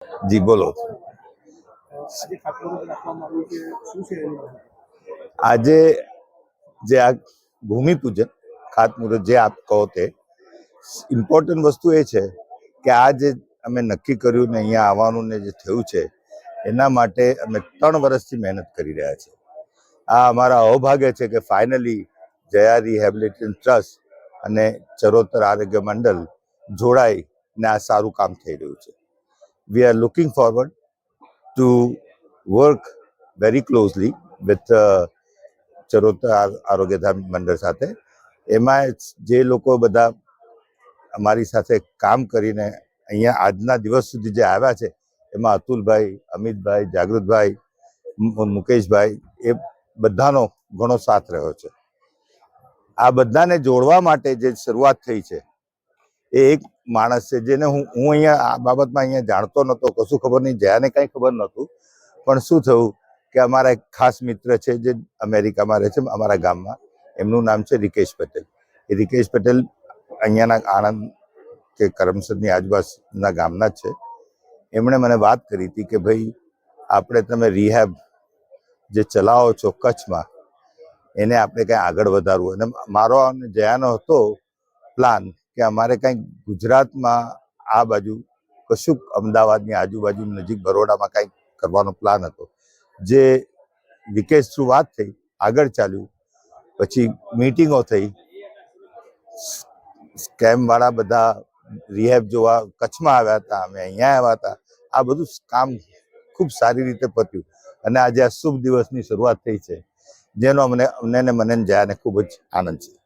જી બોલો. આજે જે આ ભૂમિપૂજન ખાતમુહૂર્ત જે આપ કહો તે ઇમ્પોર્ટન્ટ વસ્તુ એ છે કે આ જે અમે નક્કી કર્યું ને અહીંયા આવવાનું ને જે થયું છે એના માટે અમે 3 વર્ષથી મહેનત કરી રહ્યા છીએ. આ અમારા અહોભાગ્ય છે કે ફાઇનલી જયા રિહેબિલિટેશન ટ્રસ્ટ અને ચરોતર આરોગ્ય મંડળ જોડાઈ ને આ સારું કામ થઈ રહ્યું છે. We are looking forward to work very closely with Charotar Arogyadham Mandal સાથે. એમાં જે લોકો બધા અમારી સાથે કામ કરીને અહીંયા આજના દિવસ સુધી જે આવ્યા છે એમાં અતુલભાઈ, અમિતભાઈ, જાગૃતભાઈ, મુકેશભાઈ એ બધાનો ઘણો સાથ રહ્યો છે. આ બધાને જોડવા માટે જે શરૂઆત થઈ છે એ એક માણસ છે જેને હું અહીંયા આ બાબતમાં અહીંયા જાણતો નહોતો, કશું ખબર નહીં, જયાને કાંઈ ખબર નહોતું. પણ શું થયું કે અમારા એક ખાસ મિત્ર છે જે અમેરિકામાં રહે છે અમારા ગામમાં, એમનું નામ છે રિકેશ પટેલ. એ રિકેશ પટેલ અહીંયાના આણંદ કે કરમસદની આજુબાજુના ગામના જ છે. એમણે મને વાત કરી હતી કે ભાઈ આપણે તમે રિહેબ જે ચલાવો છો કચ્છમાં એને આપણે કંઈ આગળ વધારવું. અને મારો અને જયાનો હતો પ્લાન કે અમારે કંઈક ગુજરાતમાં આ બાજુ કશુંક અમદાવાદની આજુબાજુ નજીક બરોડામાં કંઈક કરવાનો પ્લાન હતો. જે વિકેશ થ્રુ વાત થઈ, આગળ ચાલ્યું, પછી મીટિંગો થઈ, સ્કેમવાળા બધા રિહેબ જોવા કચ્છમાં આવ્યા હતા, અમે અહીંયા આવ્યા હતા. આ બધું કામ ખૂબ સારી રીતે પત્યું અને આજે આ શુભ દિવસની શરૂઆત થઈ છે જેનો મને જયાને ખૂબ જ આનંદ છે.